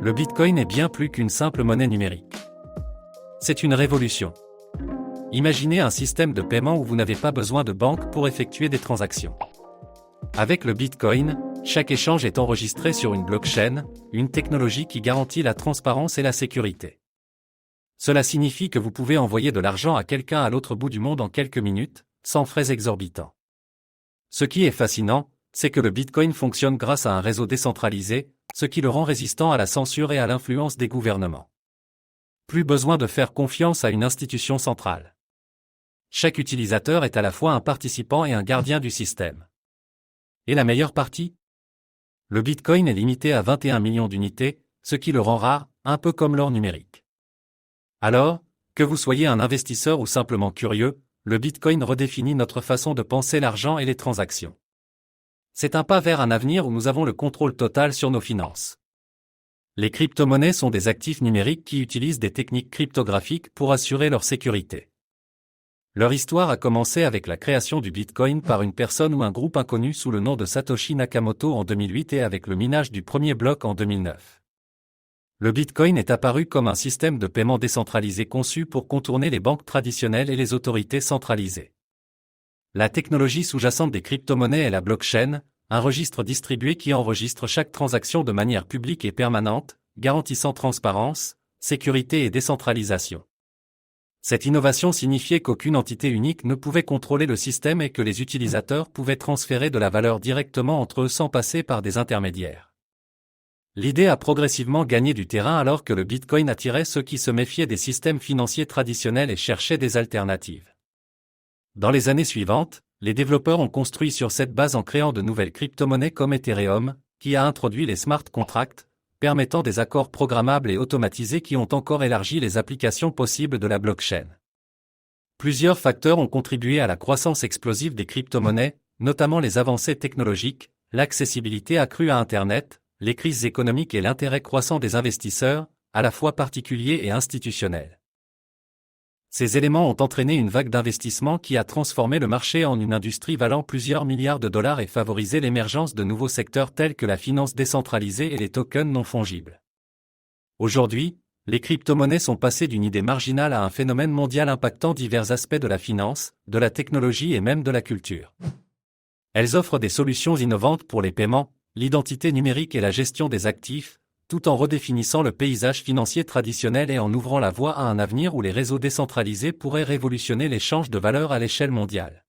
Le Bitcoin est bien plus qu'une simple monnaie numérique. C'est une révolution. Imaginez un système de paiement où vous n'avez pas besoin de banque pour effectuer des transactions. Avec le Bitcoin, chaque échange est enregistré sur une blockchain, une technologie qui garantit la transparence et la sécurité. Cela signifie que vous pouvez envoyer de l'argent à quelqu'un à l'autre bout du monde en quelques minutes, sans frais exorbitants. Ce qui est fascinant, c'est que le Bitcoin fonctionne grâce à un réseau décentralisé, ce qui le rend résistant à la censure et à l'influence des gouvernements. Plus besoin de faire confiance à une institution centrale. Chaque utilisateur est à la fois un participant et un gardien du système. Et la meilleure partie ? Le Bitcoin est limité à 21 millions d'unités, ce qui le rend rare, un peu comme l'or numérique. Alors, que vous soyez un investisseur ou simplement curieux, le Bitcoin redéfinit notre façon de penser l'argent et les transactions. C'est un pas vers un avenir où nous avons le contrôle total sur nos finances. Les crypto-monnaies sont des actifs numériques qui utilisent des techniques cryptographiques pour assurer leur sécurité. Leur histoire a commencé avec la création du Bitcoin par une personne ou un groupe inconnu sous le nom de Satoshi Nakamoto en 2008 et avec le minage du premier bloc en 2009. Le Bitcoin est apparu comme un système de paiement décentralisé conçu pour contourner les banques traditionnelles et les autorités centralisées. La technologie sous-jacente des crypto-monnaies est la blockchain, un registre distribué qui enregistre chaque transaction de manière publique et permanente, garantissant transparence, sécurité et décentralisation. Cette innovation signifiait qu'aucune entité unique ne pouvait contrôler le système et que les utilisateurs pouvaient transférer de la valeur directement entre eux sans passer par des intermédiaires. L'idée a progressivement gagné du terrain alors que le Bitcoin attirait ceux qui se méfiaient des systèmes financiers traditionnels et cherchaient des alternatives. Dans les années suivantes, les développeurs ont construit sur cette base en créant de nouvelles crypto-monnaies comme Ethereum, qui a introduit les smart contracts, permettant des accords programmables et automatisés qui ont encore élargi les applications possibles de la blockchain. Plusieurs facteurs ont contribué à la croissance explosive des crypto-monnaies, notamment les avancées technologiques, l'accessibilité accrue à Internet, les crises économiques et l'intérêt croissant des investisseurs, à la fois particuliers et institutionnels. Ces éléments ont entraîné une vague d'investissement qui a transformé le marché en une industrie valant plusieurs milliards de dollars et favorisé l'émergence de nouveaux secteurs tels que la finance décentralisée et les tokens non fongibles. Aujourd'hui, les crypto-monnaies sont passées d'une idée marginale à un phénomène mondial impactant divers aspects de la finance, de la technologie et même de la culture. Elles offrent des solutions innovantes pour les paiements, l'identité numérique et la gestion des actifs, tout en redéfinissant le paysage financier traditionnel et en ouvrant la voie à un avenir où les réseaux décentralisés pourraient révolutionner l'échange de valeurs à l'échelle mondiale.